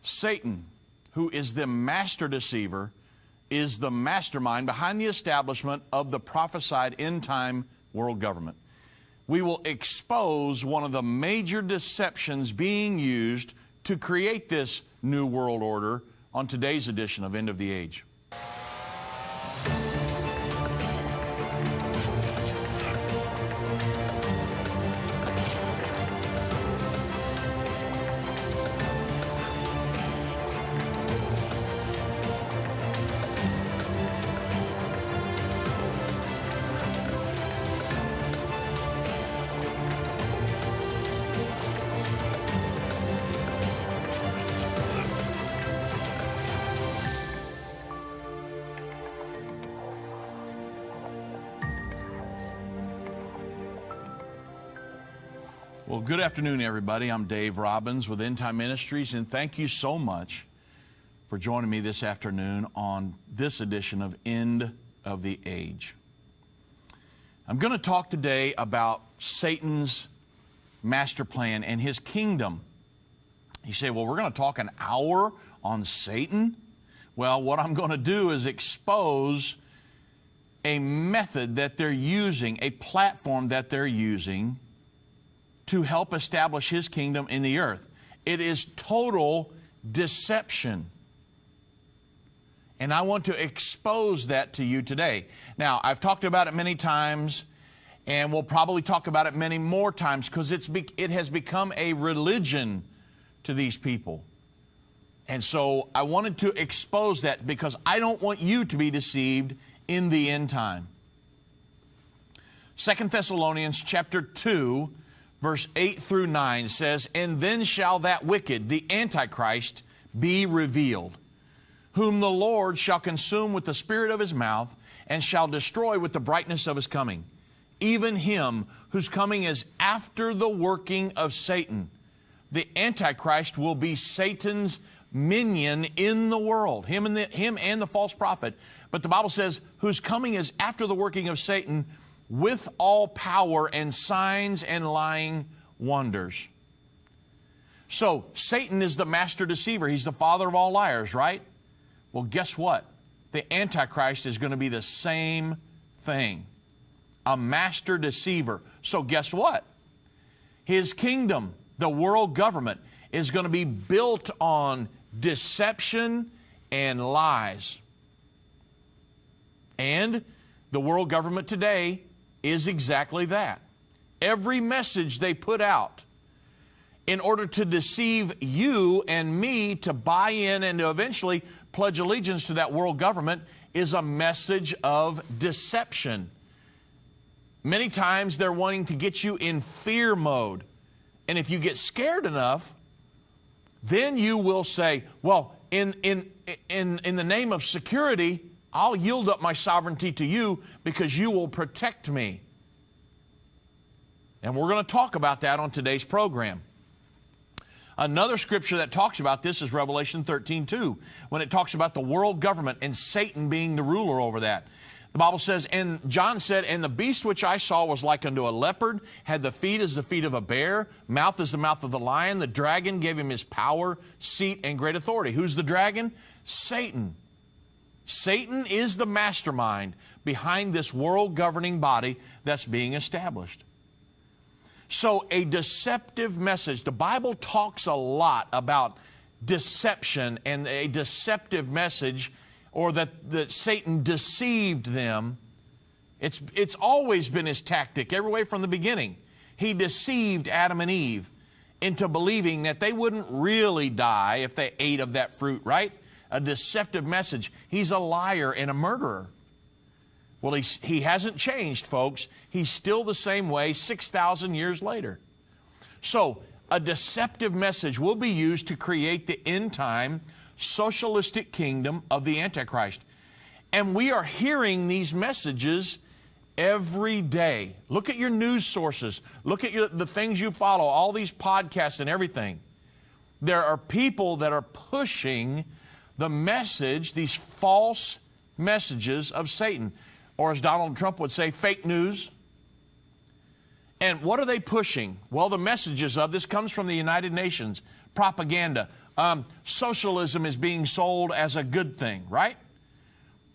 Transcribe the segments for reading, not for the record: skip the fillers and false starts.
Satan, who is the master deceiver, is the mastermind behind the establishment of the prophesied end-time world government. We will expose one of the major deceptions being used to create this new world order on today's edition of End of the Age. Well, good afternoon, everybody. I'm Dave Robbins with Endtime Ministries, and thank you so much for joining me this afternoon on this edition of End of the Age. I'm going to talk today about Satan's master plan and his kingdom. You say, well, we're going to talk an hour on Satan? Well, what I'm going to do is expose a method that they're using, a platform that they're using to help establish his kingdom in the earth. It is total deception. And I want to expose that to you today. Now, I've talked about it many times, and we'll probably talk about it many more times because it has become a religion to these people. And so I wanted to expose that because I don't want you to be deceived in the end time. 2 Thessalonians chapter 2, verse 8 through 9 says, "And then shall that wicked, the Antichrist, be revealed, whom the Lord shall consume with the spirit of his mouth, and shall destroy with the brightness of his coming. Even him whose coming is after the working of Satan. The Antichrist will be Satan's minion in the world," him and the false prophet. But the Bible says, whose coming is after the working of Satan, with all power and signs and lying wonders. So Satan is the master deceiver. He's the father of all liars, right? Well, guess what? The Antichrist is going to be the same thing. A master deceiver. So guess what? His kingdom, the world government, is going to be built on deception and lies. And the world government today is exactly that. Every message they put out in order to deceive you and me to buy in and to eventually pledge allegiance to that world government is a message of deception. Many times they're wanting to get you in fear mode. And if you get scared enough, then you will say, well, in the name of security, I'll yield up my sovereignty to you because you will protect me. And we're going to talk about that on today's program. Another scripture that talks about this is Revelation 13:2, when it talks about the world government and Satan being the ruler over that. The Bible says, and John said, "And the beast which I saw was like unto a leopard, had the feet as the feet of a bear, mouth as the mouth of the lion. The dragon gave him his power, seat, and great authority." Who's the dragon? Satan. Satan is the mastermind behind this world governing body that's being established. So a deceptive message. The Bible talks a lot about deception and a deceptive message, or that Satan deceived them. It's always been his tactic, every way from the beginning. He deceived Adam and Eve into believing that they wouldn't really die if they ate of that fruit, right? A deceptive message. He's a liar and a murderer. Well, he hasn't changed, folks. He's still the same way 6,000 years later. So a deceptive message will be used to create the end-time socialistic kingdom of the Antichrist. And we are hearing these messages every day. Look at your news sources. Look at the things you follow, all these podcasts and everything. There are people that are pushing the message, these false messages of Satan. Or as Donald Trump would say, fake news. And what are they pushing? Well, the messages of this comes from the United Nations, propaganda. Socialism is being sold as a good thing, right?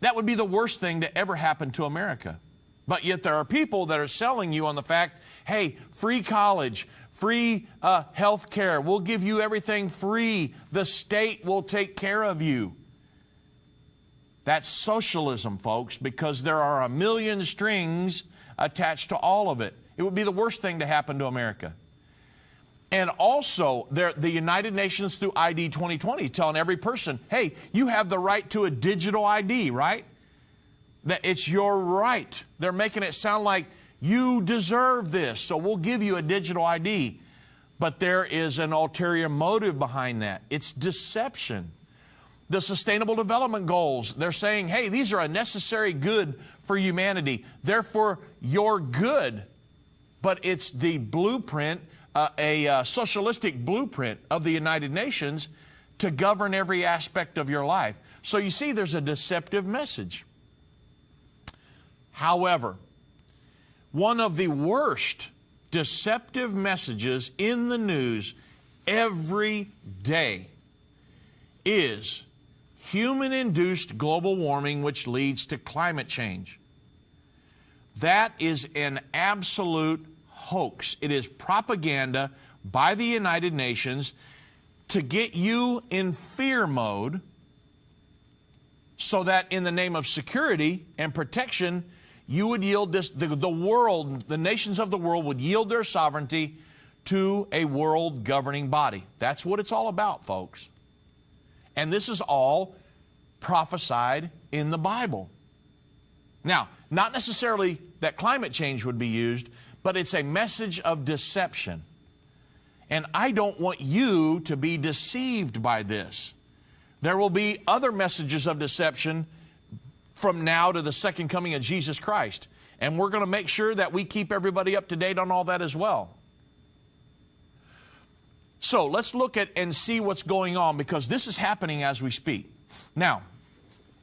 That would be the worst thing to ever happen to America. But yet there are people that are selling you on the fact, hey, free college, free health care, we'll give you everything free. The state will take care of you. That's socialism, folks, because there are a million strings attached to all of it. It would be the worst thing to happen to America. And also, the United Nations through ID 2020 telling every person, hey, you have the right to a digital ID, right? That it's your right. They're making it sound like you deserve this, so we'll give you a digital ID. But there is an ulterior motive behind that. It's deception. The Sustainable Development Goals, they're saying, hey, these are a necessary good for humanity. Therefore, you're good. But it's the blueprint, a socialistic blueprint of the United Nations to govern every aspect of your life. So you see, there's a deceptive message. However, one of the worst deceptive messages in the news every day is human-induced global warming, which leads to climate change. That is an absolute hoax. It is propaganda by the United Nations to get you in fear mode so that in the name of security and protection, you would yield this, the world, the nations of the world would yield their sovereignty to a world governing body. That's what it's all about, folks. And this is all prophesied in the Bible. Now, not necessarily that climate change would be used, but it's a message of deception. And I don't want you to be deceived by this. There will be other messages of deception from now to the second coming of Jesus Christ. And we're going to make sure that we keep everybody up to date on all that as well. So let's look at and see what's going on, because this is happening as we speak. Now,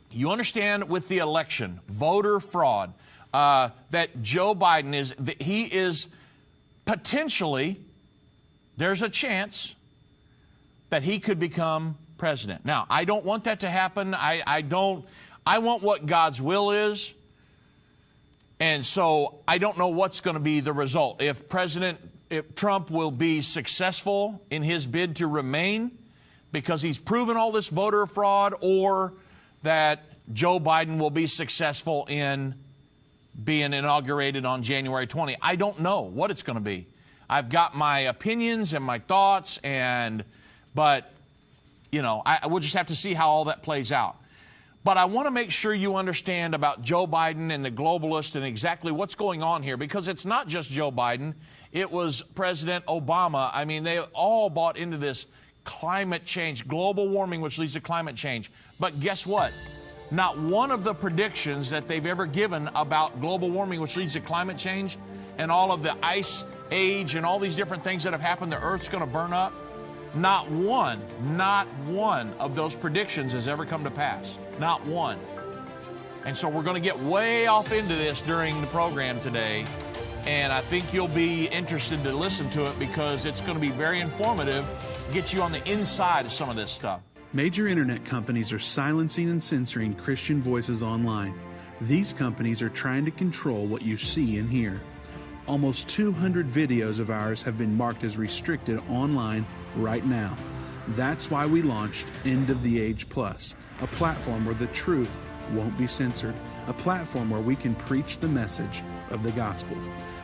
you understand with the election, voter fraud, that Joe Biden is potentially, there's a chance that he could become president. Now, I don't want that to happen. I want what God's will is. And so I don't know what's going to be the result. If Trump will be successful in his bid to remain because he's proven all this voter fraud, or that Joe Biden will be successful in being inaugurated on January 20. I don't know what it's going to be. I've got my opinions and my thoughts, but you know, we'll just have to see how all that plays out. But I want to make sure you understand about Joe Biden and the globalists and exactly what's going on here, because it's not just Joe Biden. It was President Obama. I mean, they all bought into this climate change, global warming, which leads to climate change. But guess what? Not one of the predictions that they've ever given about global warming, which leads to climate change, and all of the ice age and all these different things that have happened, the Earth's going to burn up, not one of those predictions has ever come to pass. Not one. And so we're going to get way off into this during the program today, and I think you'll be interested to listen to it, because it's going to be very informative, get you on the inside of some of this stuff. Major internet companies are silencing and censoring Christian voices online. These companies are trying to control what you see and hear. Almost 200 videos of ours have been marked as restricted online right now. That's why we launched End of the Age Plus, a platform where the truth won't be censored, a platform where we can preach the message of the gospel.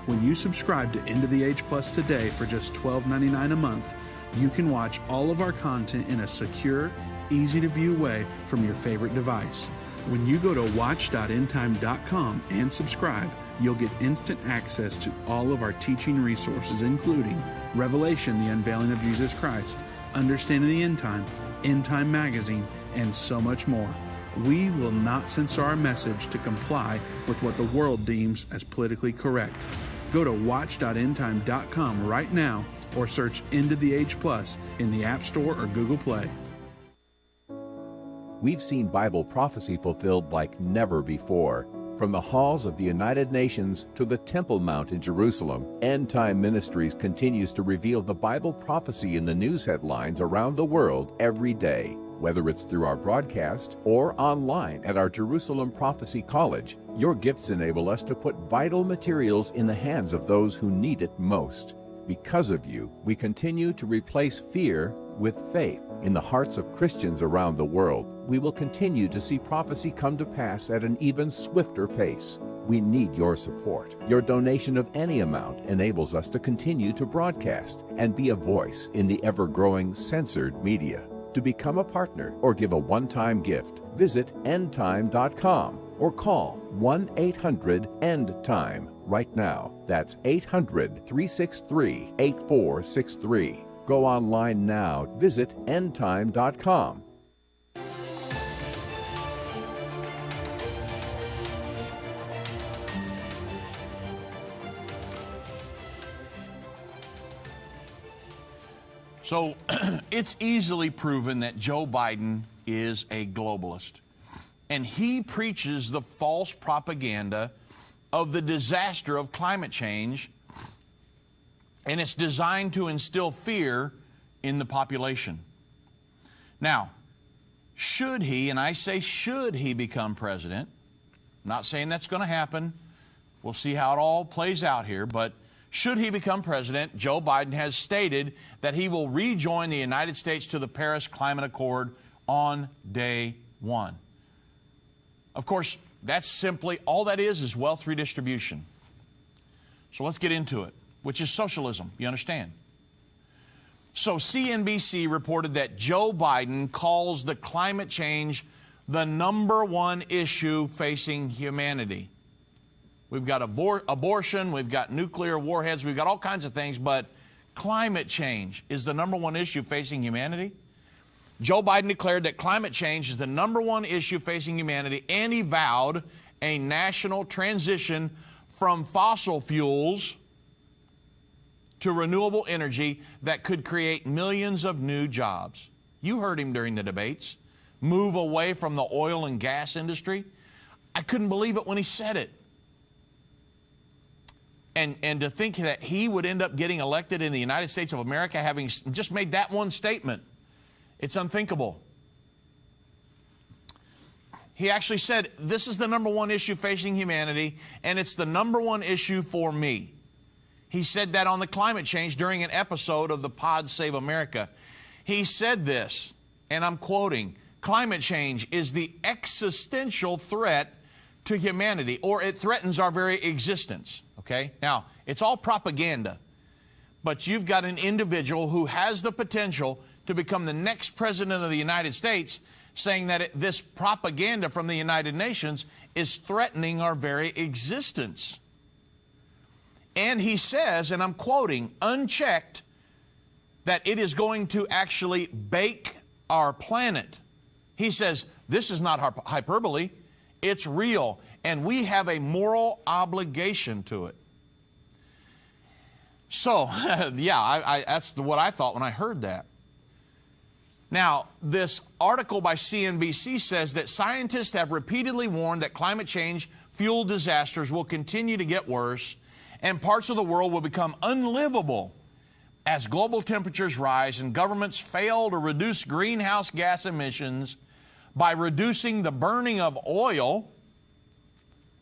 When you subscribe to End of the Age Plus today for just $12.99 a month, you can watch all of our content in a secure, easy-to-view way from your favorite device. When you go to watch.endtime.com and subscribe, you'll get instant access to all of our teaching resources, including Revelation, the Unveiling of Jesus Christ, Understanding the End Time Magazine, and so much more. We will not censor our message to comply with what the world deems as politically correct. Go to watch.endtime.com right now, or search End of the Age Plus in the App Store or Google Play. We've seen Bible prophecy fulfilled like never before. From the halls of the United Nations to the Temple Mount in Jerusalem, Endtime Ministries continues to reveal the Bible prophecy in the news headlines around the world every day. Whether it's through our broadcast or online at our Jerusalem Prophecy College, your gifts enable us to put vital materials in the hands of those who need it most. Because of you, we continue to replace fear with faith in the hearts of Christians around the world. We will continue to see prophecy come to pass at an even swifter pace. We need your support. Your donation of any amount enables us to continue to broadcast and be a voice in the ever-growing censored media. To become a partner or give a one-time gift, visit endtime.com or call 1-800-END-TIME right now. That's 800-363-8463. Go online now. Visit endtime.com. So it's easily proven that Joe Biden is a globalist. And he preaches the false propaganda of the disaster of climate change, and it's designed to instill fear in the population. Now, should he, and I say should he become president, I'm not saying that's going to happen. We'll see how it all plays out here, but should he become president, Joe Biden has stated that he will rejoin the United States to the Paris Climate Accord on day one. Of course, that's simply, all that is wealth redistribution. So let's get into it, which is socialism, you understand? So CNBC reported that Joe Biden calls the climate change the #1 issue facing humanity. We've got abortion, we've got nuclear warheads, we've got all kinds of things, but climate change is the #1 issue facing humanity. Joe Biden declared that climate change is the #1 issue facing humanity, and he vowed a national transition from fossil fuels to renewable energy that could create millions of new jobs. You heard him during the debates. Move away from the oil and gas industry. I couldn't believe it when he said it. And to think that he would end up getting elected in the United States of America having just made that one statement, it's unthinkable. He actually said, this is the #1 issue facing humanity, and it's the #1 issue for me. He said that on the climate change during an episode of the Pod Save America. He said this, and I'm quoting, "Climate change is the existential threat to humanity, or it threatens our very existence." Okay? Now, it's all propaganda, but you've got an individual who has the potential to become the next president of the United States saying that this propaganda from the United Nations is threatening our very existence. And he says, and I'm quoting, unchecked, that it is going to actually bake our planet. He says, this is not hyperbole, it's real, and we have a moral obligation to it. So, yeah, that's what I thought when I heard that. Now, this article by CNBC says that scientists have repeatedly warned that climate change fueled disasters will continue to get worse and parts of the world will become unlivable as global temperatures rise and governments fail to reduce greenhouse gas emissions by reducing the burning of oil.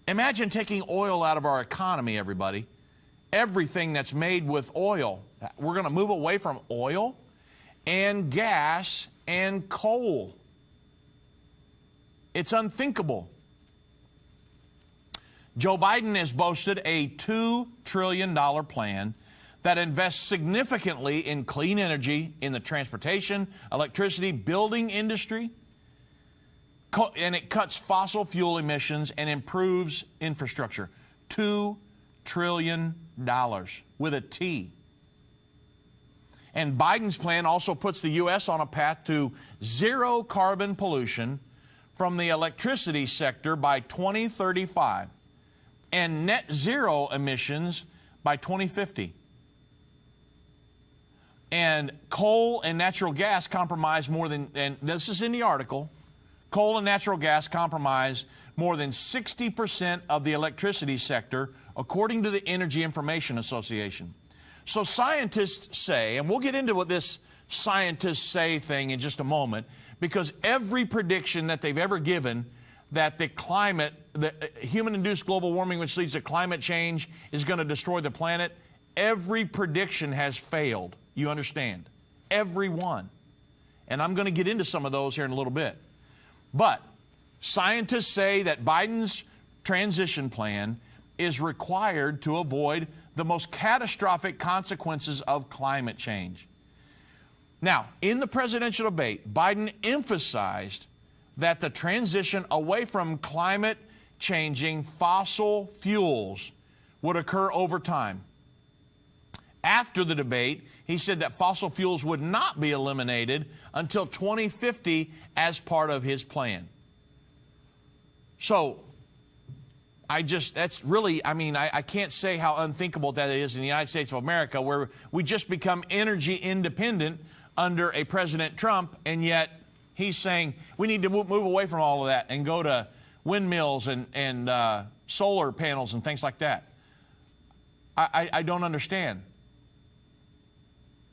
Imagine taking oil out of our economy, everybody. Everything that's made with oil. We're going to move away from oil and gas and coal. It's unthinkable. Joe Biden has boasted a $2 trillion plan that invests significantly in clean energy, in the transportation, electricity, building industry, and it cuts fossil fuel emissions and improves infrastructure. $2 trillion with a T. And Biden's plan also puts the U.S. on a path to zero carbon pollution from the electricity sector by 2035 and net zero emissions by 2050. And coal and natural gas comprise more than, and this is in the article, Coal and natural gas comprise more than 60% of the electricity sector, according to the Energy Information Association. So scientists say, and we'll get into what this scientists say thing in just a moment, because every prediction that they've ever given that the climate, the human-induced global warming, which leads to climate change, is going to destroy the planet, every prediction has failed. You understand? Every one. And I'm going to get into some of those here in a little bit. But scientists say that Biden's transition plan is required to avoid the most catastrophic consequences of climate change. Now, in the presidential debate, Biden emphasized that the transition away from climate-changing fossil fuels would occur over time. After the debate, he said that fossil fuels would not be eliminated until 2050 as part of his plan. So, that's really, I can't say how unthinkable that is in the United States of America, where we just become energy independent under a President Trump, and yet he's saying we need to move away from all of that and go to windmills and solar panels and things like that. I don't understand.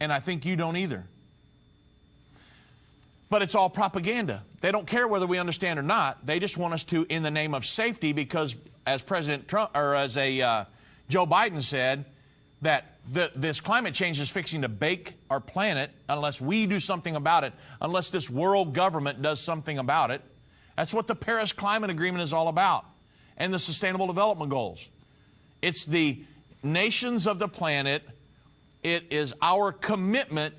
And I think you don't either. But it's all propaganda. They don't care whether we understand or not. They just want us to, in the name of safety, because as President Trump, or as Joe Biden said, that this climate change is fixing to bake our planet unless we do something about it, unless this world government does something about it. That's what the Paris Climate Agreement is all about, and the Sustainable Development Goals. It's the nations of the planet. It is our commitment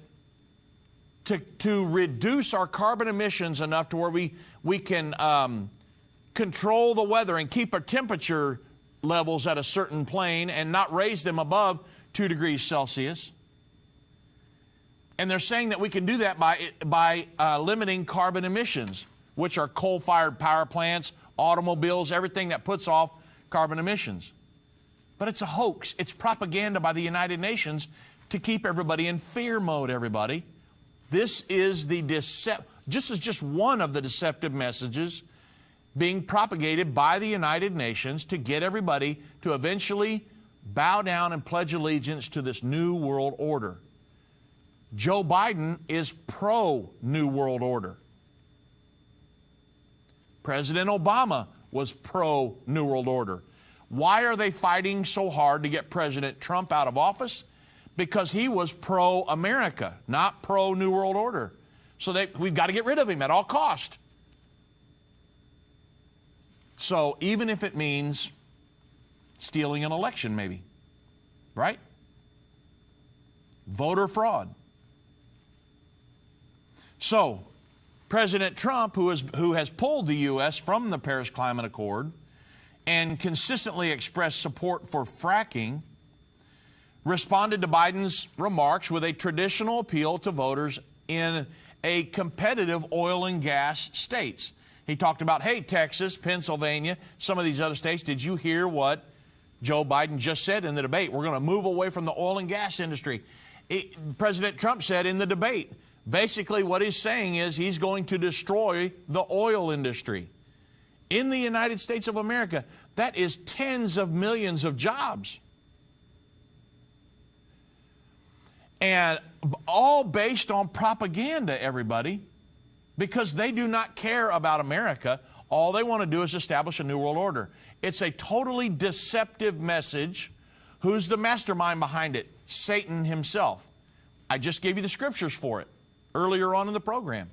to reduce our carbon emissions enough to where we can control the weather and keep our temperature levels at a certain plane and not raise them above 2 degrees Celsius. And they're saying that we can do that by limiting carbon emissions, which are coal-fired power plants, automobiles, everything that puts off carbon emissions. But it's a hoax. It's propaganda by the United Nations to keep everybody in fear mode, everybody. This is just one of the deceptive messages being propagated by the United Nations to get everybody to eventually bow down and pledge allegiance to this new world order. Joe Biden is pro-new world order. President Obama was pro-new world order. Why are they fighting so hard to get President Trump out of office? Because he was pro-America, not pro-New World Order. So we've got to get rid of him at all cost. So even if it means stealing an election, maybe, right? Voter fraud. So President Trump, who has pulled the U.S. from the Paris Climate Accord and consistently expressed support for fracking, responded to Biden's remarks with a traditional appeal to voters in a competitive oil and gas states. He talked about, hey, Texas, Pennsylvania, some of these other states, did you hear what Joe Biden just said in the debate? We're going to move away from the oil and gas industry. President Trump said in the debate, basically what he's saying is he's going to destroy the oil industry. In the United States of America, that is tens of millions of jobs. And all based on propaganda, everybody, because they do not care about America. All they want to do is establish a new world order. It's a totally deceptive message. Who's the mastermind behind it? Satan himself. I just gave you the scriptures for it earlier on in the program.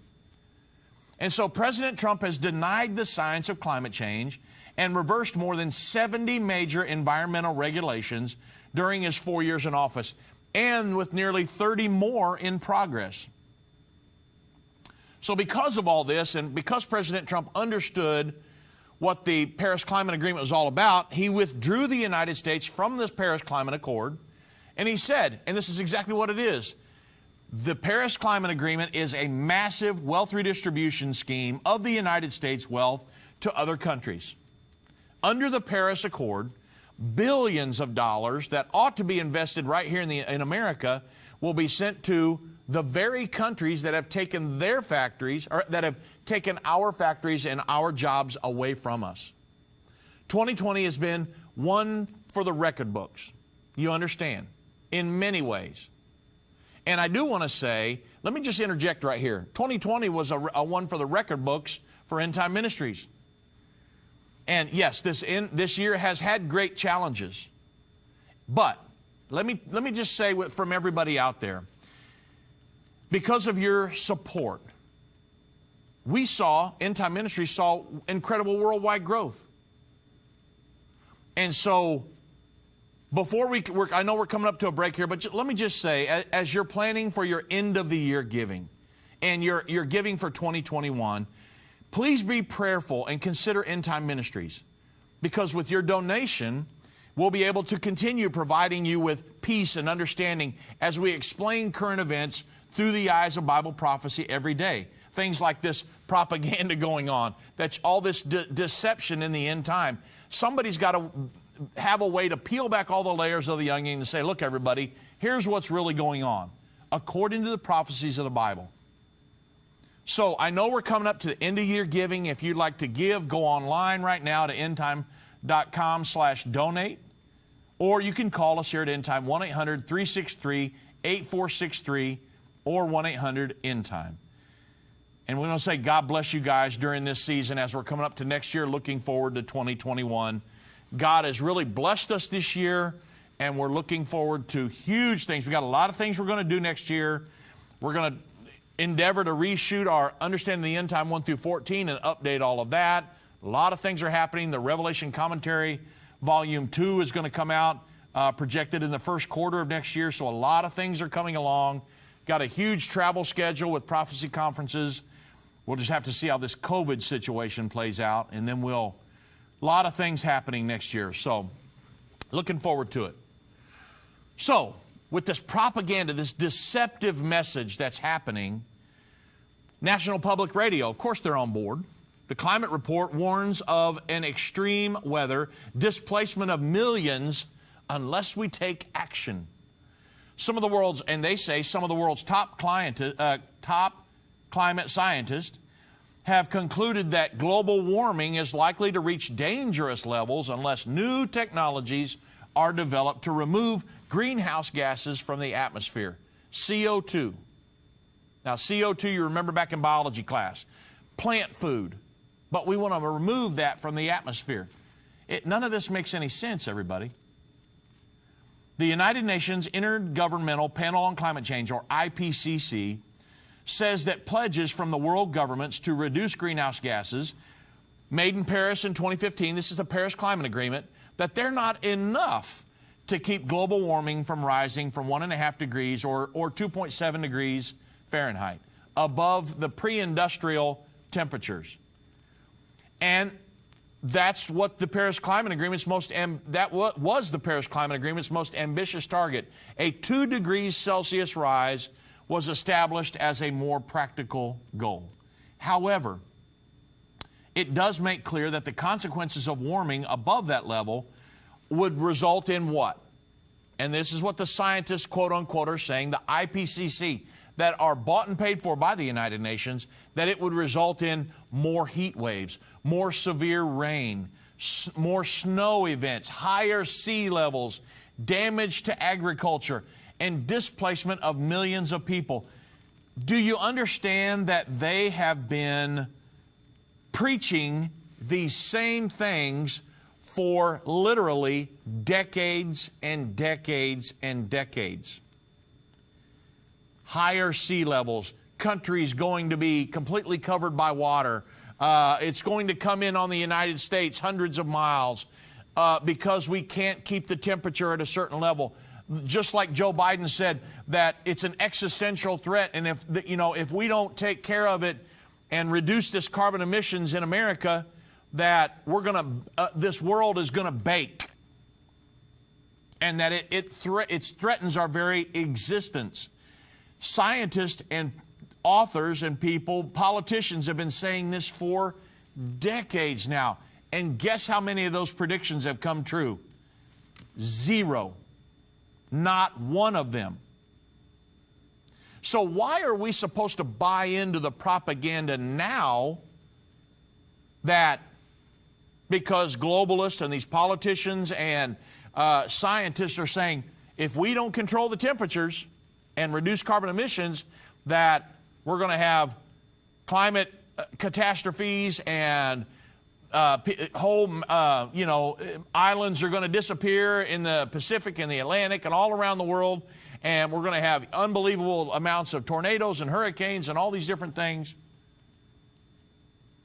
And so President Trump has denied the science of climate change and reversed more than 70 major environmental regulations during his 4 years in office, and with nearly 30 more in progress. So because of all this, and because President Trump understood what the Paris Climate Agreement was all about, he withdrew the United States from this Paris Climate Accord, and he said, and this is exactly what it is, the Paris Climate Agreement is a massive wealth redistribution scheme of the United States' wealth to other countries. Under the Paris Accord, billions of dollars that ought to be invested right here in America will be sent to the very countries that have taken their factories, or that have taken our factories and our jobs away from us. 2020 has been one for the record books. You understand, in many ways. And I do want to say, let me just interject right here. 2020 was a one for the record books for Endtime Ministries. And yes, this year has had great challenges. But let me just say from everybody out there, because of your support, Endtime Ministries saw incredible worldwide growth. And so, before I know we're coming up to a break here, but let me just say, as you're planning for your end of the year giving, and you're giving for 2021, please be prayerful and consider Endtime Ministries. Because with your donation, we'll be able to continue providing you with peace and understanding as we explain current events through the eyes of Bible prophecy every day. Things like this propaganda going on, that's all this deception in the end time. Somebody's got to have a way to peel back all the layers of the onion and say, look, everybody, here's what's really going on, according to the prophecies of the Bible. So I know we're coming up to the end of year giving. If you'd like to give, go online right now to endtime.com/donate. Or you can call us here at Endtime, 1-800-363-8463 or 1-800-ENDTIME. And we want to say God bless you guys during this season as we're coming up to next year, looking forward to 2021. God has really blessed us this year, and we're looking forward to huge things. We've got a lot of things we're going to do next year. We're going to endeavor to reshoot our Understanding the End Time 1 through 14 and update all of that. A lot of things are happening. The Revelation Commentary Volume 2 is going to come out, projected in the first quarter of next year, so a lot of things are coming along. Got a huge travel schedule with prophecy conferences. We'll just have to see how this COVID situation plays out, and then a lot of things happening next year. So, looking forward to it. So, with this propaganda, this deceptive message that's happening, National Public Radio, of course they're on board. The climate report warns of an extreme weather, displacement of millions unless we take action. Some of the world's top climate scientists have concluded that global warming is likely to reach dangerous levels unless new technologies are developed to remove greenhouse gases from the atmosphere. CO2. Now, CO2, you remember back in biology class, plant food. But we want to remove that from the atmosphere. None of this makes any sense, everybody. The United Nations Intergovernmental Panel on Climate Change, or IPCC, says that pledges from the world governments to reduce greenhouse gases, made in Paris in 2015, this is the Paris Climate Agreement, that they're not enough to keep global warming from rising from 1.5 degrees or 2.7 degrees Fahrenheit above the pre-industrial temperatures. And that's what the Paris Climate Agreement's was the Paris Climate Agreement's most ambitious target. A 2 degrees Celsius rise was established as a more practical goal. However, it does make clear that the consequences of warming above that level would result in what? And this is what the scientists, quote unquote, are saying, the IPCC, that are bought and paid for by the United Nations, that it would result in more heat waves, more severe rain, more snow events, higher sea levels, damage to agriculture, and displacement of millions of people. Do you understand that they have been preaching these same things for literally decades and decades and decades? Higher sea levels, countries going to be completely covered by water. It's going to come in on the United States hundreds of miles because we can't keep the temperature at a certain level. Just like Joe Biden said, that it's an existential threat, and if we don't take care of it and reduce this carbon emissions in America, that this world is going to bake, and that it threatens our very existence. Scientists and authors and politicians have been saying this for decades now. And guess how many of those predictions have come true? Zero. Not one of them. So why are we supposed to buy into the propaganda now that because globalists and these politicians and scientists are saying, if we don't control the temperatures and reduce carbon emissions, that we're going to have climate catastrophes and whole, islands are going to disappear in the Pacific and the Atlantic and all around the world, and we're going to have unbelievable amounts of tornadoes and hurricanes and all these different things.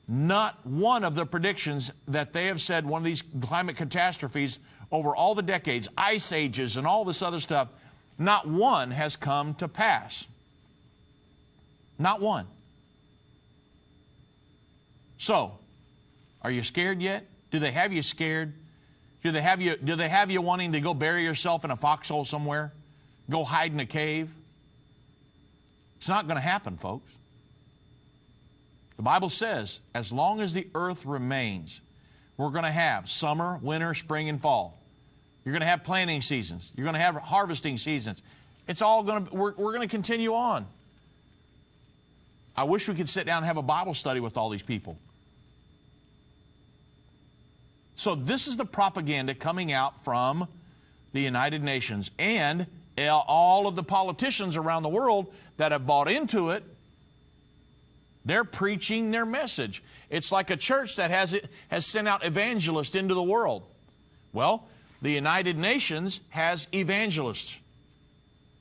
Not one of the predictions that they have said, one of these climate catastrophes over all the decades, ice ages and all this other stuff, not one has come to pass. Not one. So, are you scared yet? Do they have you scared? Do they have you wanting to go bury yourself in a foxhole somewhere? Go hide in a cave? It's not going to happen, folks. The Bible says, as long as the earth remains, we're going to have summer, winter, spring, and fall. You're going to have planting seasons. You're going to have harvesting seasons. It's all going to, we're going to continue on. I wish we could sit down and have a Bible study with all these people. So this is the propaganda coming out from the United Nations and all of the politicians around the world that have bought into it. They're preaching their message. It's like a church that has sent out evangelists into the world. Well, the United Nations has evangelists.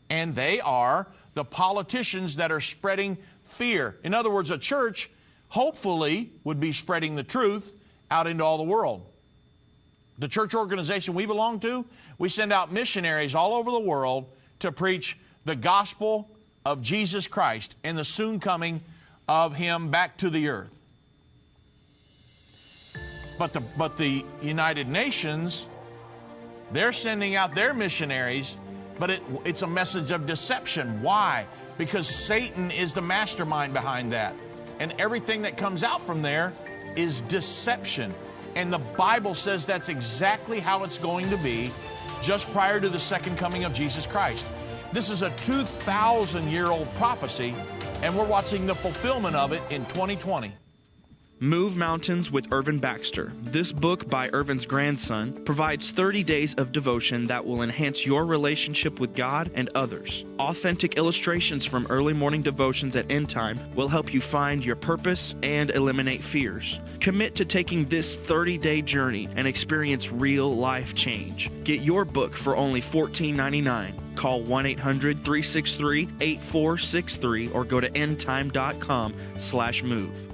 And they are the politicians that are spreading fear. In other words, a church hopefully would be spreading the truth out into all the world. The church organization we belong to, we send out missionaries all over the world to preach the gospel of Jesus Christ and the soon coming of Him back to the earth. But the United Nations, they're sending out their missionaries, but it's a message of deception. Why? Because Satan is the mastermind behind that. And everything that comes out from there is deception. And the Bible says that's exactly how it's going to be just prior to the second coming of Jesus Christ. This is a 2,000-year-old prophecy, and we're watching the fulfillment of it in 2020. Move Mountains with Irvin Baxter. This book by Irvin's grandson provides 30 days of devotion that will enhance your relationship with God and others. Authentic illustrations from early morning devotions at Endtime will help you find your purpose and eliminate fears. Commit to taking this 30-day journey and experience real life change. Get your book for only $14.99. Call 1-800-363-8463 or go to endtime.com/move.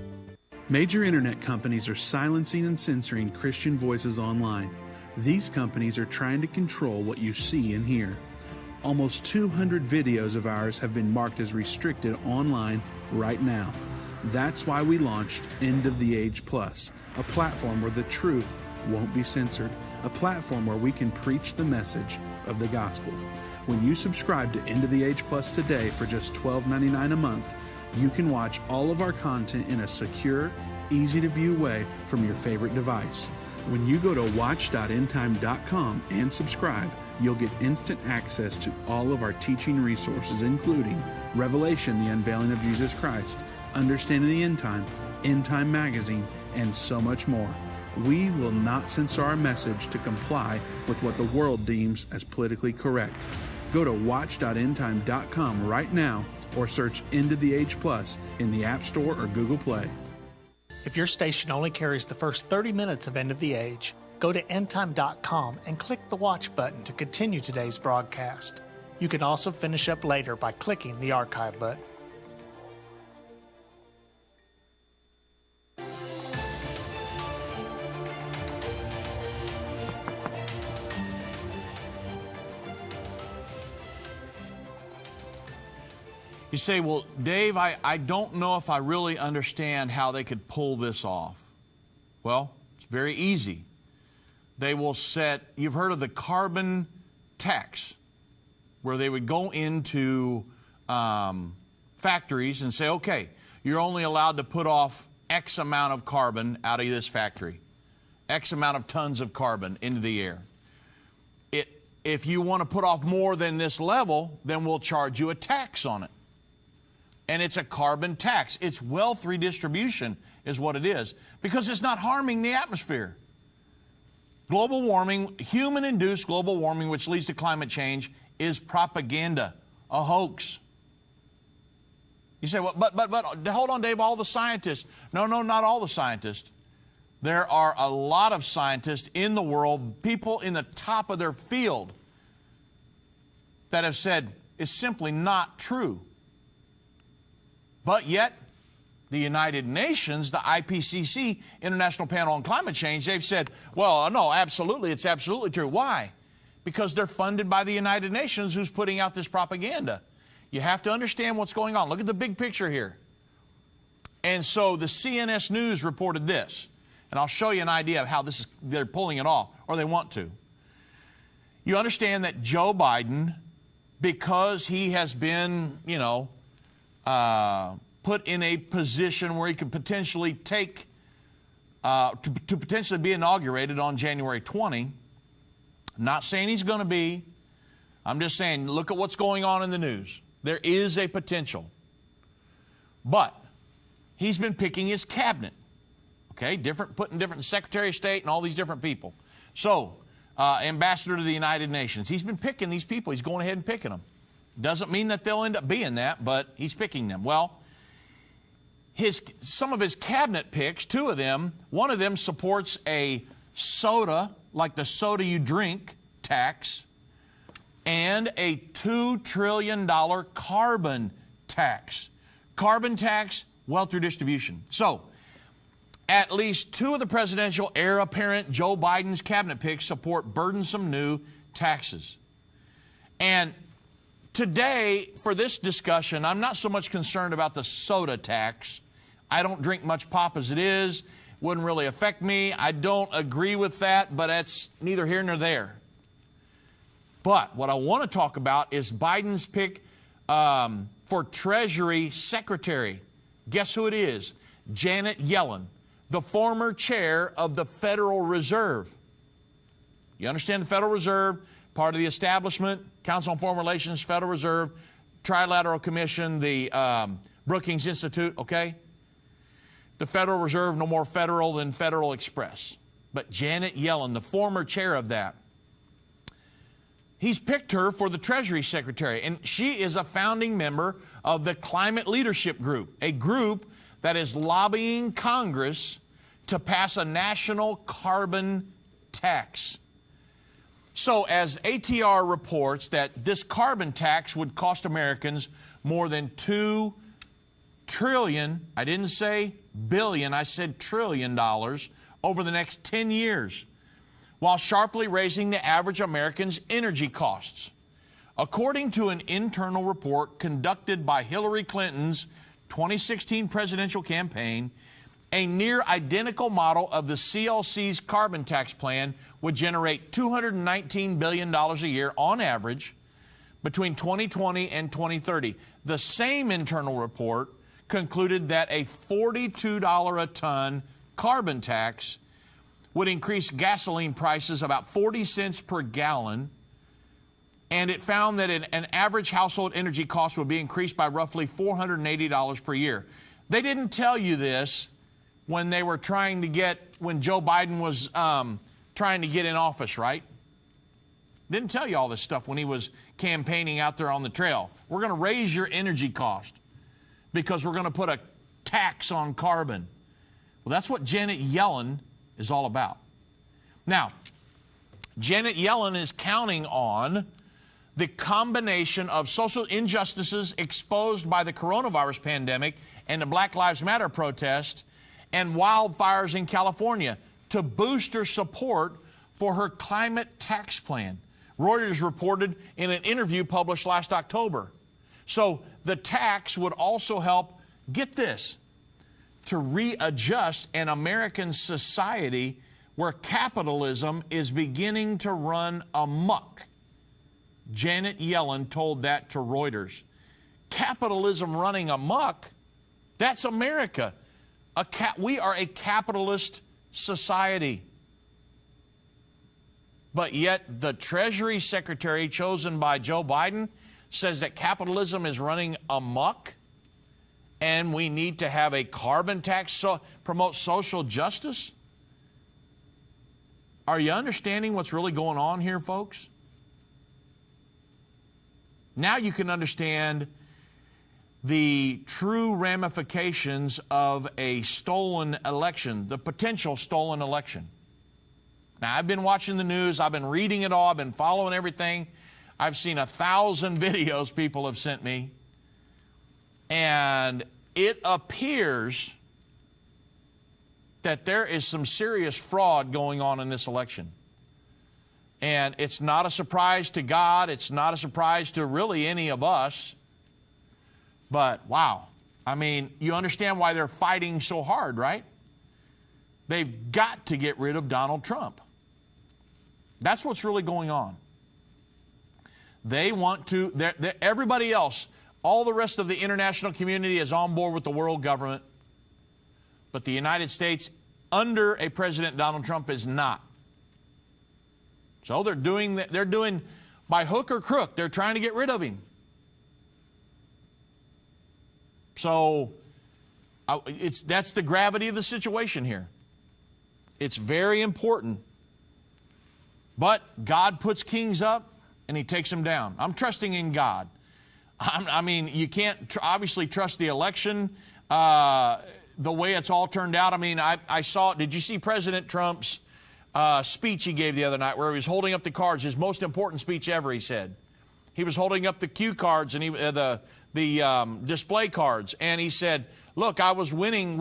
Major internet companies are silencing and censoring Christian voices online. These companies are trying to control what you see and hear. Almost 200 videos of ours have been marked as restricted online right now. That's why we launched End of the Age Plus, a platform where the truth won't be censored, a platform where we can preach the message of the gospel. When you subscribe to End of the Age Plus today for just $12.99 a month, you can watch all of our content in a secure, easy-to-view way from your favorite device. When you go to watch.endtime.com and subscribe, you'll get instant access to all of our teaching resources, including Revelation, the Unveiling of Jesus Christ, Understanding the End Time, End Time Magazine, and so much more. We will not censor our message to comply with what the world deems as politically correct. Go to watch.endtime.com right now or search End of the Age Plus in the App Store or Google Play. If your station only carries the first 30 minutes of End of the Age, go to endtime.com and click the watch button to continue today's broadcast. You can also finish up later by clicking the archive button. You say, well, Dave, I don't know if I really understand how they could pull this off. Well, it's very easy. They will set, you've heard of the carbon tax, where they would go into factories and say, okay, you're only allowed to put off X amount of carbon out of this factory, X amount of tons of carbon into the air. If you want to put off more than this level, then we'll charge you a tax on it. And it's a carbon tax. It's wealth redistribution is what it is, because it's not harming the atmosphere. Global warming, human-induced global warming, which leads to climate change, is propaganda, a hoax. You say, well, but hold on, Dave, all the scientists. No, not all the scientists. There are a lot of scientists in the world, people in the top of their field, that have said it's simply not true. But yet, the United Nations, the IPCC, International Panel on Climate Change, they've said, well, no, absolutely, it's absolutely true. Why? Because they're funded by the United Nations, who's putting out this propaganda. You have to understand what's going on. Look at the big picture here. And so the CNS News reported this, and I'll show you an idea of how this is, they're pulling it off, or they want to. You understand that Joe Biden, because he has been, put in a position where he could potentially take, to potentially be inaugurated on January 20. I'm not saying he's going to be. I'm just saying, look at what's going on in the news. There is a potential. But he's been picking his cabinet. Okay, putting different Secretary of State and all these different people. So, Ambassador to the United Nations. He's been picking these people. He's going ahead and picking them. Doesn't mean that they'll end up being that, but he's picking them. Well, some of his cabinet picks, two of them, one of them supports a soda, like the soda you drink, tax, and a $2 trillion carbon tax. Carbon tax, wealth redistribution. So, at least two of the presidential heir apparent Joe Biden's cabinet picks support burdensome new taxes. And today, for this discussion, I'm not so much concerned about the soda tax. I don't drink much pop as it is. Wouldn't really affect me. I don't agree with that, but that's neither here nor there. But what I want to talk about is Biden's pick for Treasury Secretary. Guess who it is? Janet Yellen, the former chair of the Federal Reserve. You understand the Federal Reserve, part of the establishment, Council on Foreign Relations, Federal Reserve, Trilateral Commission, the Brookings Institute, okay? The Federal Reserve, no more federal than Federal Express. But Janet Yellen, the former chair of that, he's picked her for the Treasury Secretary, and she is a founding member of the Climate Leadership Group, a group that is lobbying Congress to pass a national carbon tax. So as ATR reports that this carbon tax would cost Americans more than $2 trillion, I didn't say billion, I said trillion dollars, over the next 10 years, while sharply raising the average American's energy costs. According to an internal report conducted by Hillary Clinton's 2016 presidential campaign, a near identical model of the CLC's carbon tax plan would generate $219 billion a year on average between 2020 and 2030. The same internal report concluded that a $42 a ton carbon tax would increase gasoline prices about 40 cents per gallon, and it found that an average household energy cost would be increased by roughly $480 per year. They didn't tell you this when they were trying to when Joe Biden was trying to get in office, right? Didn't tell you all this stuff when he was campaigning out there on the trail. We're going to raise your energy cost because we're going to put a tax on carbon. Well, that's what Janet Yellen is all about. Now, Janet Yellen is counting on the combination of social injustices exposed by the coronavirus pandemic and the Black Lives Matter protest and wildfires in California to boost her support for her climate tax plan. Reuters reported in an interview published last October. So the tax would also help, get this, to readjust an American society where capitalism is beginning to run amok. Janet Yellen told that to Reuters. Capitalism running amok, that's America. We are a capitalist society. But yet the Treasury Secretary chosen by Joe Biden says that capitalism is running amok. and we need to have a carbon tax to promote social justice? Are you understanding what's really going on here, folks? Now you can understand the true ramifications of a stolen election, the potential stolen election. Now, I've been watching the news. I've been reading it all. I've been following everything. I've seen 1,000 videos people have sent me. And it appears that there is some serious fraud going on in this election. And it's not a surprise to God. It's not a surprise to really any of us. But, wow. I mean, you understand why they're fighting so hard, right? They've got to get rid of Donald Trump. That's what's really going on. They want to, everybody else, all the rest of the international community is on board with the world government. But the United States, under a President Donald Trump, is not. So they're doing by hook or crook, they're trying to get rid of him. So that's the gravity of the situation here. It's very important. But God puts kings up and he takes them down. I'm trusting in God. I mean, you can't obviously trust the election the way it's all turned out. I mean, I saw, did you see President Trump's speech he gave the other night where he was holding up the cards, his most important speech ever, he said. He was holding up the cue cards and the display cards, and he said, look, I was winning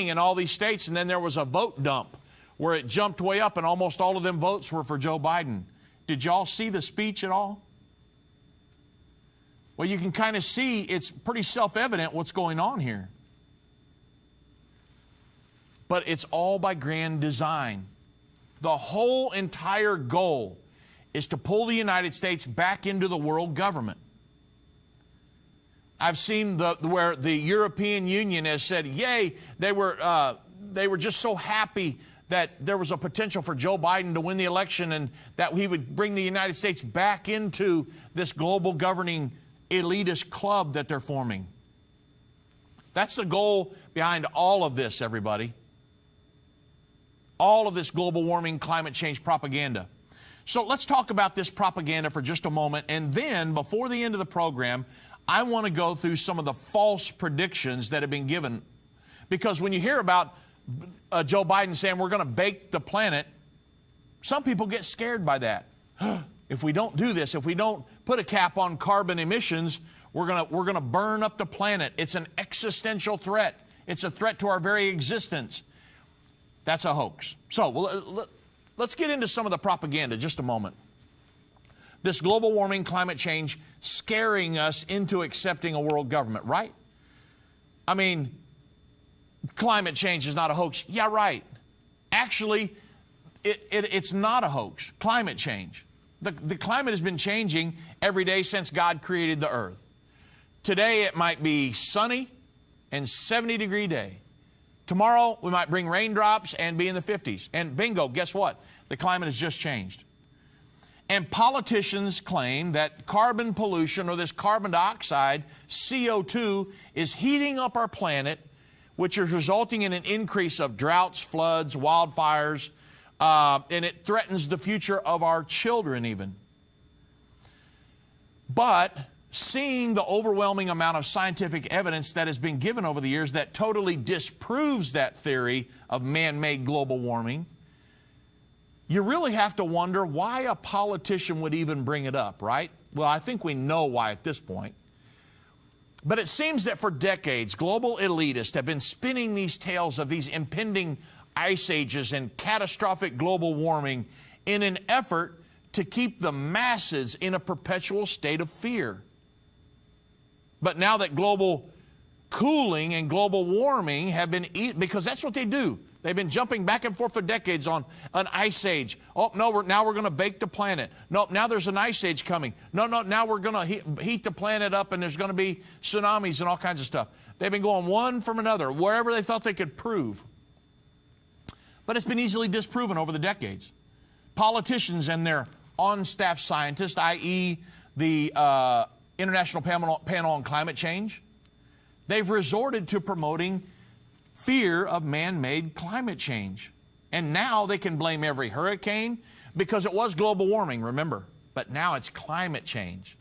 in all these states, and then there was a vote dump where it jumped way up, and almost all of them votes were for Joe Biden. Did y'all see the speech at all? Well, you can kind of see it's pretty self-evident what's going on here. But it's all by grand design. The whole entire goal is to pull the United States back into the world government. I've seen where the European Union has said, yay, they were just so happy that there was a potential for Joe Biden to win the election and that he would bring the United States back into this global governing elitist club that they're forming. That's the goal behind all of this, everybody. All of this global warming, climate change propaganda. So let's talk about this propaganda for just a moment. And then, before the end of the program, I want to go through some of the false predictions that have been given. Because when you hear about Joe Biden saying we're going to bake the planet, some people get scared by that. If we don't do this, if we don't put a cap on carbon emissions, we're going to burn up the planet. It's an existential threat. It's a threat to our very existence. That's a hoax. So let's get into some of the propaganda just a moment. This global warming, climate change, scaring us into accepting a world government, right? I mean, climate change is not a hoax. Yeah, right. Actually, it's not a hoax, climate change. The climate has been changing every day since God created the earth. Today it might be sunny and 70-degree day. Tomorrow we might bring raindrops and be in the 50s. And bingo, guess what? The climate has just changed. And politicians claim that carbon pollution, or this carbon dioxide, CO2, is heating up our planet, which is resulting in an increase of droughts, floods, wildfires, and it threatens the future of our children even. But seeing the overwhelming amount of scientific evidence that has been given over the years that totally disproves that theory of man-made global warming, you really have to wonder why a politician would even bring it up, right? Well, I think we know why at this point. But it seems that for decades, global elitists have been spinning these tales of these impending ice ages and catastrophic global warming in an effort to keep the masses in a perpetual state of fear. But now that global cooling and global warming have been, because that's what they do. They've been jumping back and forth for decades on an ice age. Oh, no, now we're going to bake the planet. No, now there's an ice age coming. No, now we're going to heat the planet up and there's going to be tsunamis and all kinds of stuff. They've been going one from another, wherever they thought they could prove. But it's been easily disproven over the decades. Politicians and their on-staff scientists, i.e. the International Panel on Climate Change, They've resorted to promoting fear of man-made climate change. And now they can blame every hurricane because it was global warming, remember. But now it's climate change.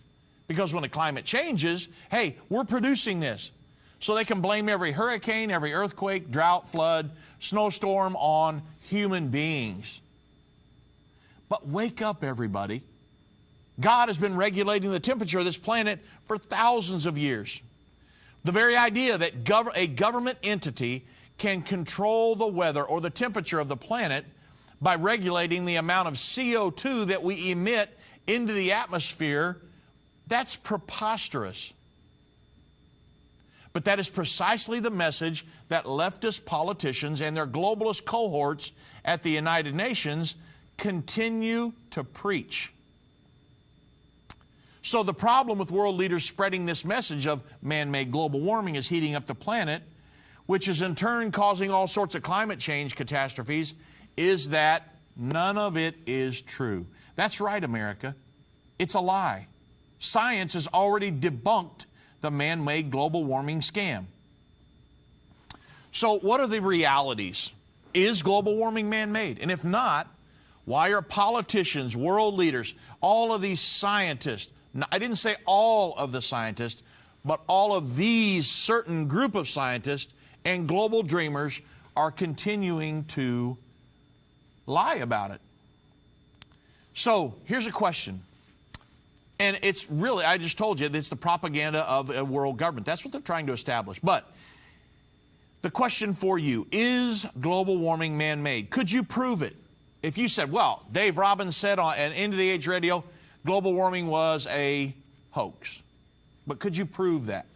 Because when the climate changes, hey, we're producing this. So they can blame every hurricane, every earthquake, drought, flood, snowstorm on human beings. But wake up, everybody. God has been regulating the temperature of this planet for thousands of years. The very idea that a government entity can control the weather or the temperature of the planet by regulating the amount of CO2 that we emit into the atmosphere, that's preposterous. But that is precisely the message that leftist politicians and their globalist cohorts at the United Nations continue to preach. So the problem with world leaders spreading this message of man-made global warming is heating up the planet, which is in turn causing all sorts of climate change catastrophes, is that none of it is true. That's right, America. It's a lie. Science has already debunked the man-made global warming scam. So what are the realities? Is global warming man-made? And if not, why are politicians, world leaders, all of these scientists, I didn't say all of the scientists, but all of these certain group of scientists and global dreamers are continuing to lie about it? So here's a question. And it's really, I just told you, it's the propaganda of a world government. That's what they're trying to establish. But the question for you, is global warming man-made? Could you prove it? If you said, well, Dave Robbins said on End of the Age Radio, global warming was a hoax. But could you prove that?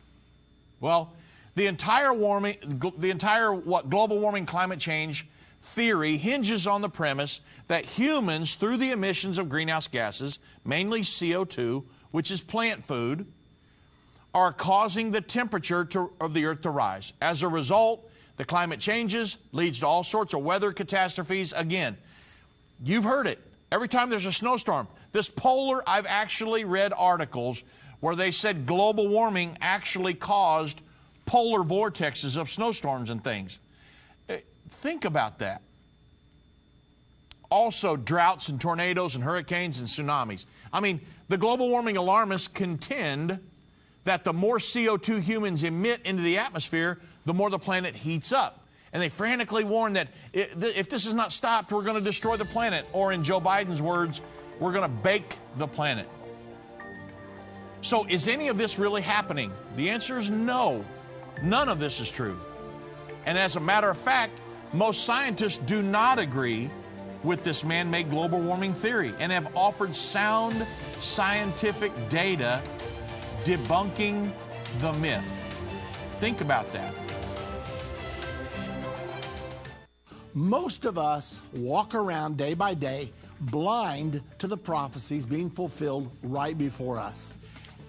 Well, the entire global warming climate change theory hinges on the premise that humans, through the emissions of greenhouse gases, mainly CO2, which is plant food, are causing the temperature of the earth to rise. As a result, the climate changes, leads to all sorts of weather catastrophes. Again, you've heard it. Every time there's a snowstorm, I've actually read articles where they said global warming actually caused polar vortexes of snowstorms and things. Think about that. Also, droughts and tornadoes and hurricanes and tsunamis. I mean, the global warming alarmists contend that the more CO2 humans emit into the atmosphere, the more the planet heats up. And they frantically warn that if this is not stopped, we're going to destroy the planet. Or in Joe Biden's words, we're going to bake the planet. So is any of this really happening? The answer is no. None of this is true. And as a matter of fact, most scientists do not agree with this man-made global warming theory and have offered sound scientific data debunking the myth. Think about that. Most of us walk around day by day blind to the prophecies being fulfilled right before us.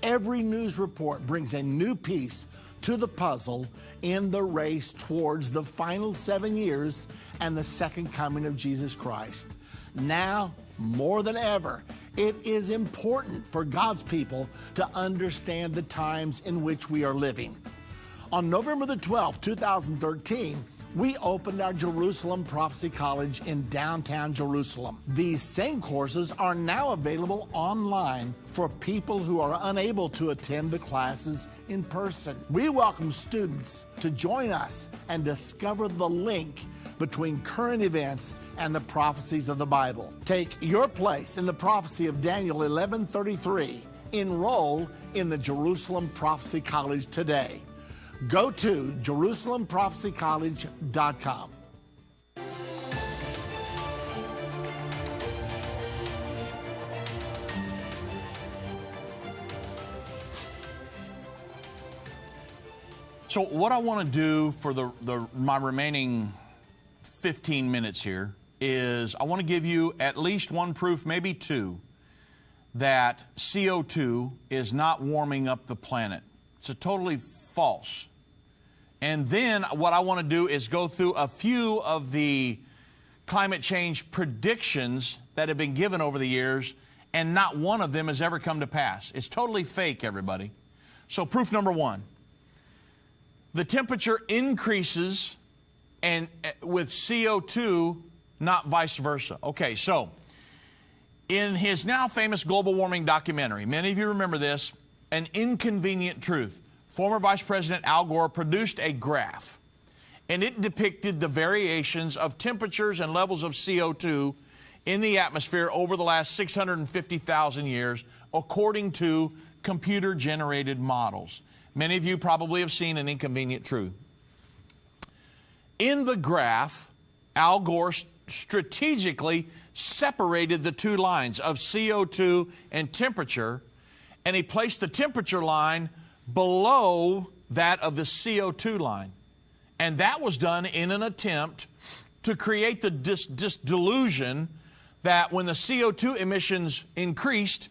Every news report brings a new piece to the puzzle in the race towards the final 7 years and the second coming of Jesus Christ. Now, more than ever, it is important for God's people to understand the times in which we are living. On November the 12th, 2013, we opened our Jerusalem Prophecy College in downtown Jerusalem. These same courses are now available online for people who are unable to attend the classes in person. We welcome students to join us and discover the link between current events and the prophecies of the Bible. Take your place in the prophecy of Daniel 11:33. Enroll in the Jerusalem Prophecy College today. Go to JerusalemProphecyCollege.com. So what I want to do for my remaining 15 minutes here is I want to give you at least one proof, maybe two, that CO2 is not warming up the planet. It's totally false. And then what I want to do is go through a few of the climate change predictions that have been given over the years, and not one of them has ever come to pass. It's totally fake, everybody. So proof number one. the temperature increases and with CO2, not vice versa. Okay, so in his now famous global warming documentary, many of you remember this, An Inconvenient Truth, former Vice President Al Gore produced a graph, and it depicted the variations of temperatures and levels of CO2 in the atmosphere over the last 650,000 years, according to computer-generated models. Many of you probably have seen An Inconvenient Truth. In the graph, Al Gore strategically separated the two lines of CO2 and temperature, and he placed the temperature line below that of the CO2 line. And that was done in an attempt to create the delusion that when the CO2 emissions increased,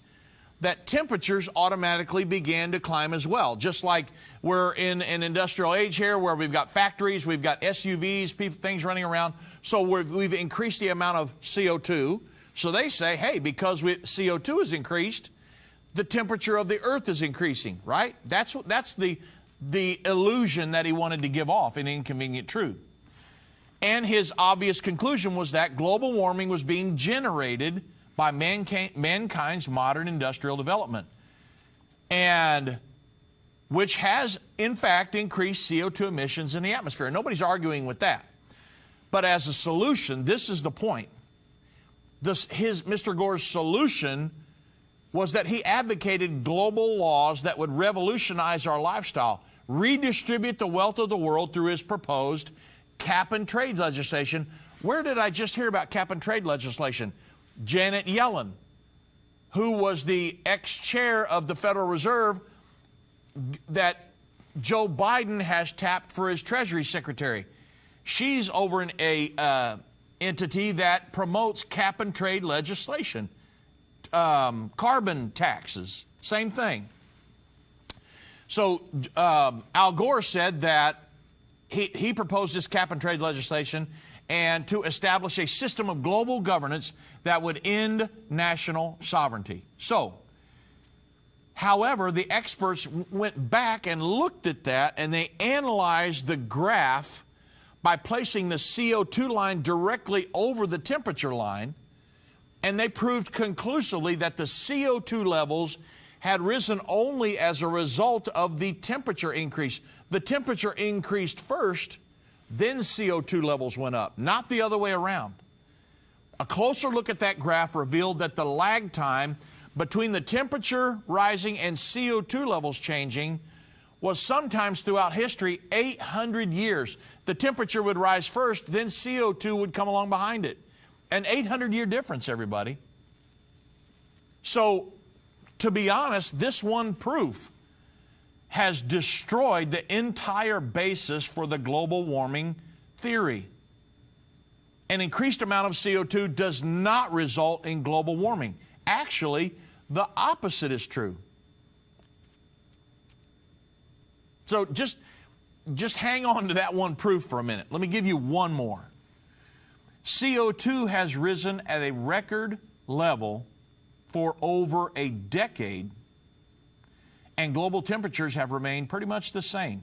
that temperatures automatically began to climb as well. Just like we're in an industrial age here where we've got factories, we've got SUVs, things running around. So we've increased the amount of CO2. So they say, hey, because CO2 is increased, the temperature of the earth is increasing, right? That's the illusion that he wanted to give off in Inconvenient Truth. And his obvious conclusion was that global warming was being generated by mankind's modern industrial development, and which has, in fact, increased CO2 emissions in the atmosphere. Nobody's arguing with that. But as a solution, this is the point. Mr. Gore's solution was that he advocated global laws that would revolutionize our lifestyle, redistribute the wealth of the world through his proposed cap-and-trade legislation. Where did I just hear about cap-and-trade legislation? Janet Yellen, who was the ex-chair of the Federal Reserve that Joe Biden has tapped for his Treasury Secretary. She's over in a entity that promotes cap-and-trade legislation. Carbon taxes, same thing. So Al Gore said that he proposed this cap-and-trade legislation and to establish a system of global governance that would end national sovereignty. So, however, the experts went back and looked at that, and they analyzed the graph by placing the CO2 line directly over the temperature line, and they proved conclusively that the CO2 levels had risen only as a result of the temperature increase. The temperature increased first, then CO2 levels went up, not the other way around. A closer look at that graph revealed that the lag time between the temperature rising and CO2 levels changing was sometimes throughout history 800 years. The temperature would rise first, then CO2 would come along behind it. An 800-year difference, everybody. So, to be honest, this one proof has destroyed the entire basis for the global warming theory. An increased amount of CO2 does not result in global warming. Actually, the opposite is true. So just hang on to that one proof for a minute. Let me give you one more. CO2 has risen at a record level for over a decade, and global temperatures have remained pretty much the same.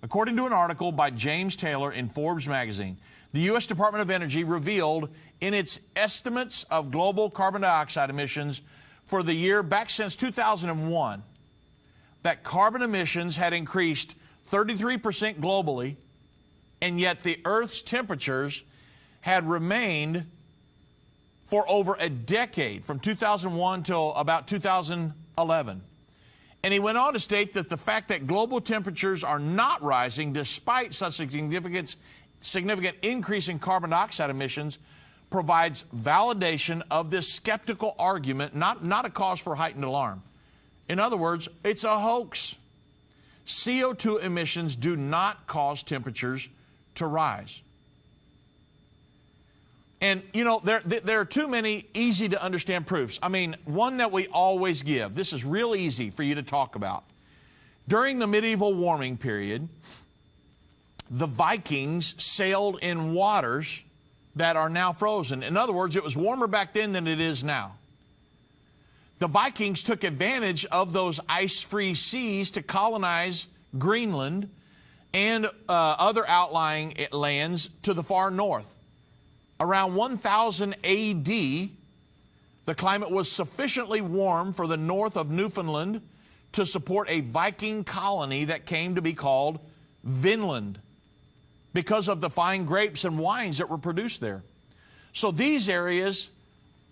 According to an article by James Taylor in Forbes magazine, the U.S. Department of Energy revealed in its estimates of global carbon dioxide emissions for the year back since 2001 that carbon emissions had increased 33% globally, and yet the Earth's temperatures had remained for over a decade, from 2001 till about 2011. And he went on to state that the fact that global temperatures are not rising despite such a significant increase in carbon dioxide emissions provides validation of this skeptical argument, not a cause for heightened alarm. In other words, it's a hoax. CO2 emissions do not cause temperatures to rise. And, you know, there are too many easy to understand proofs. I mean, one that we always give. This is real easy for you to talk about. During the medieval warming period, the Vikings sailed in waters that are now frozen. In other words, it was warmer back then than it is now. The Vikings took advantage of those ice-free seas to colonize Greenland and other outlying lands to the far north. Around 1000 AD, the climate was sufficiently warm for the north of Newfoundland to support a Viking colony that came to be called Vinland because of the fine grapes and wines that were produced there. So these areas,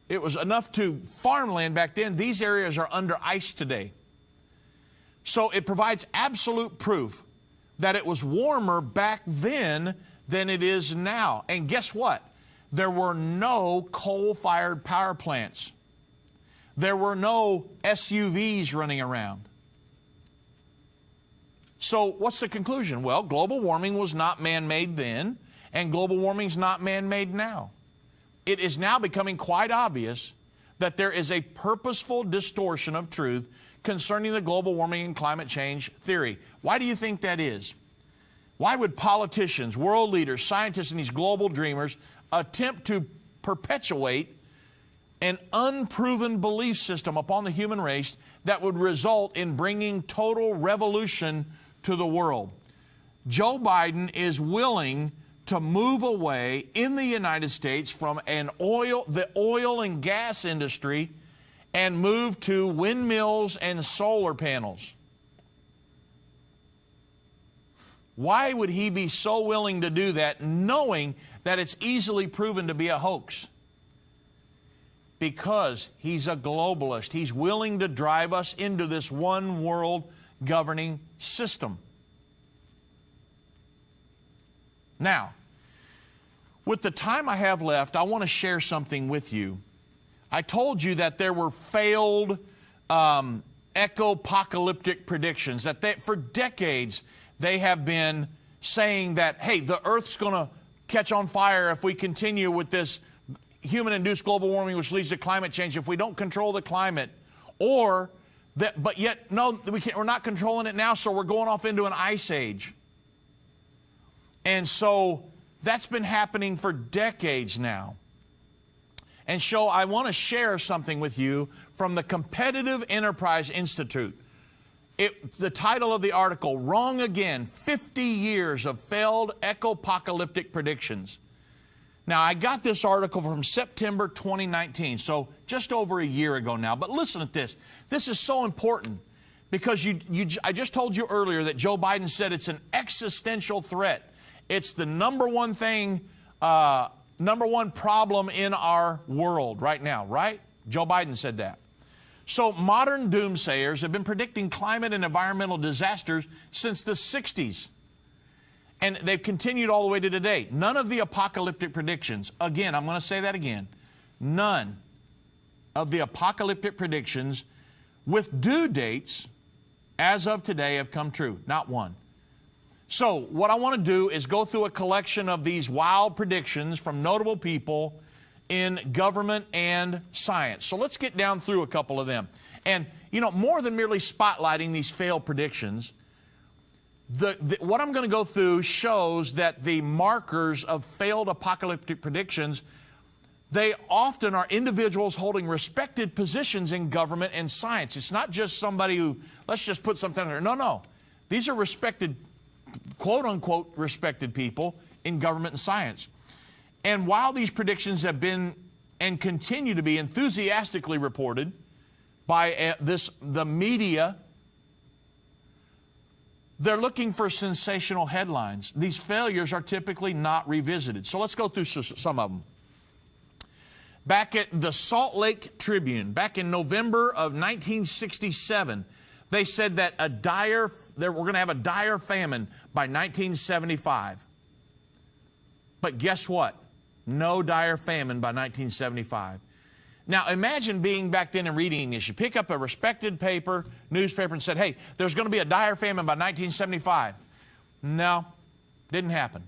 it was enough to farmland back then. These areas are under ice today. So it provides absolute proof that it was warmer back then than it is now. And guess what? There were no coal-fired power plants. There were no SUVs running around. So what's the conclusion? Well, global warming was not man-made then, and global warming is not man-made now. It is now becoming quite obvious that there is a purposeful distortion of truth concerning the global warming and climate change theory. Why do you think that is? Why would politicians, world leaders, scientists, and these global dreamers attempt to perpetuate an unproven belief system upon the human race that would result in bringing total revolution to the world? Joe Biden is willing to move away in the United States from the oil and gas industry and move to windmills and solar panels. Why would he be so willing to do that, knowing that it's easily proven to be a hoax? Because he's a globalist. He's willing to drive us into this one world governing system. Now, with the time I have left, I want to share something with you. I told you that there were failed eco-apocalyptic predictions, that for decades they have been saying that, hey, the Earth's going to catch on fire if we continue with this human-induced global warming, which leads to climate change, if we don't control the climate. Or that, but yet, no, we're not controlling it now, so we're going off into an ice age. And so that's been happening for decades now. And so I want to share something with you from the Competitive Enterprise Institute. The title of the article, Wrong Again, 50 Years of Failed Eco-Apocalyptic Predictions. Now, I got this article from September 2019, so just over a year ago now. But listen to this. This is so important because I just told you earlier that Joe Biden said it's an existential threat. It's the number one thing, number one problem in our world right now, right? Joe Biden said that. So modern doomsayers have been predicting climate and environmental disasters since the 60s. And they've continued all the way to today. None of the apocalyptic predictions, again, I'm going to say that again, none of the apocalyptic predictions with due dates as of today have come true. Not one. So what I want to do is go through a collection of these wild predictions from notable people in government and science. So let's get down through a couple of them. And, you know, more than merely spotlighting these failed predictions, what I'm going to go through shows that the markers of failed apocalyptic predictions, they often are individuals holding respected positions in government and science. It's not just somebody who, let's just put something there. No, no. These are respected, quote-unquote, respected people in government and science. And while these predictions have been and continue to be enthusiastically reported by the media, they're looking for sensational headlines. These failures are typically not revisited. So let's go through some of them. Back at the Salt Lake Tribune, back in November of 1967, they said that we're going to have a dire famine by 1975. But guess what? No dire famine by 1975. Now, imagine being back then and reading this. You pick up a respected newspaper, and said, hey, there's going to be a dire famine by 1975. No, didn't happen.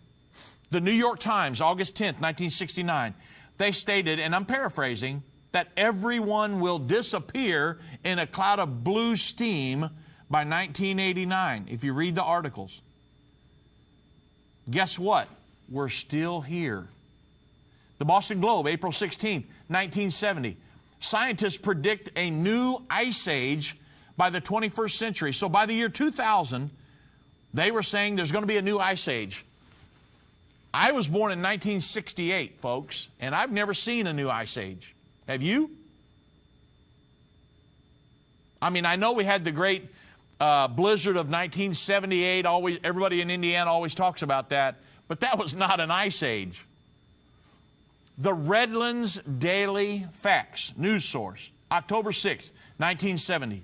The New York Times, August 10th, 1969, they stated, and I'm paraphrasing, that everyone will disappear in a cloud of blue steam by 1989, if you read the articles. Guess what? We're still here. The Boston Globe, April 16th, 1970. Scientists predict a new ice age by the 21st century. So by the year 2000, They were saying there's going to be a new ice age. I was born in 1968, folks, and I've never seen a new ice age. Have you? I mean, I know we had the great blizzard of 1978. Everybody in Indiana always talks about that, but that was not an ice age. The Redlands Daily Facts news source, October 6, 1970.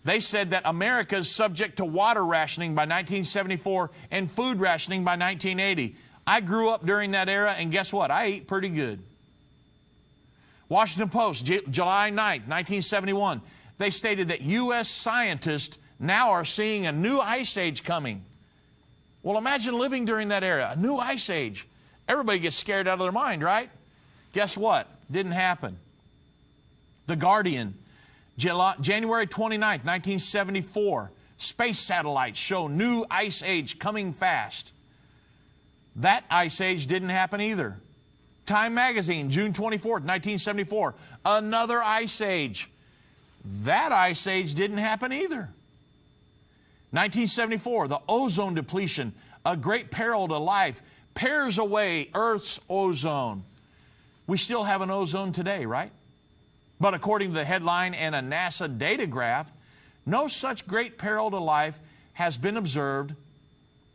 They said that America is subject to water rationing by 1974 and food rationing by 1980. I grew up during that era, and guess what? I ate pretty good. Washington Post, July 9, 1971. They stated that U.S. scientists now are seeing a new ice age coming. Well, imagine living during that era, a new ice age. Everybody gets scared out of their mind, right? Guess what? Didn't happen. The Guardian, January 29, 1974. Space satellites show new ice age coming fast. That ice age didn't happen either. Time magazine, June 24, 1974. Another ice age. That ice age didn't happen either. 1974, the ozone depletion, a great peril to life, pares away Earth's ozone. We still have an ozone today, right? But according to the headline and a NASA data graph, no such great peril to life has been observed,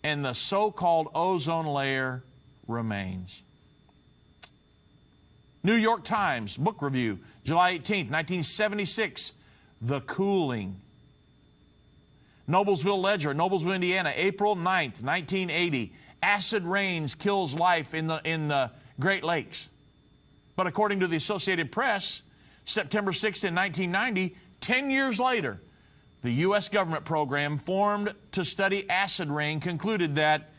and the so-called ozone layer remains. New York Times book review, July 18, 1976, The Cooling. Noblesville Ledger, Noblesville, Indiana, April 9, 1980. Acid rains kills life in the Great Lakes. But according to the Associated Press, September 6, 1990, 10 years later, the U.S. government program formed to study acid rain concluded that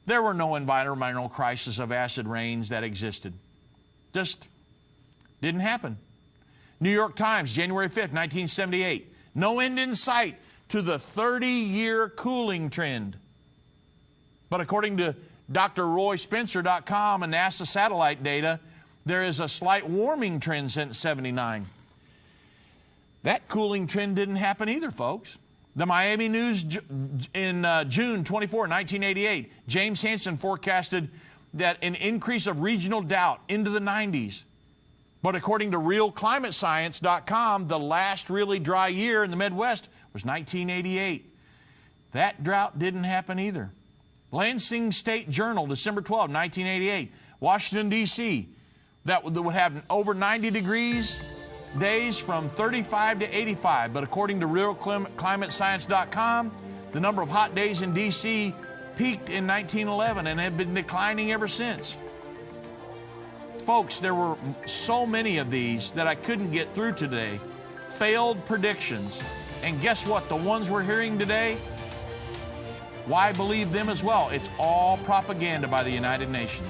there were no environmental crises of acid rains that existed. Just didn't happen. New York Times, January 5th, 1978. No end in sight to the 30-year cooling trend. But according to DrRoySpencer.com and NASA satellite data, there is a slight warming trend since '79. That cooling trend didn't happen either, folks. The Miami News in June 24, 1988, James Hansen forecasted that an increase of regional drought into the 90s. But according to RealClimateScience.com, the last really dry year in the Midwest was 1988. That drought didn't happen either. Lansing State Journal, December 12, 1988, Washington, D.C., that would have over 90 degrees days from 35 to 85. But according to RealClimateScience.com, the number of hot days in D.C. peaked in 1911 and have been declining ever since. Folks, there were so many of these that I couldn't get through today. Failed predictions. And guess what? The ones we're hearing today, why believe them as well? It's all propaganda by the United Nations.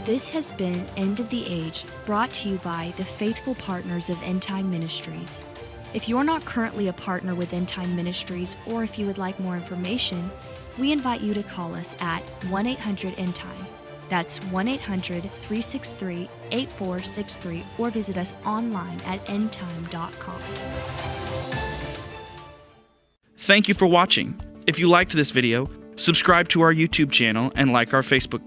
This has been End of the Age, brought to you by the faithful partners of Endtime Ministries. If you're not currently a partner with Endtime Ministries, or if you would like more information, we invite you to call us at 1-800-ENDTIME. That's 1-800-363-8463, or visit us online at endtime.com. Thank you for watching. If you liked this video, subscribe to our YouTube channel and like our Facebook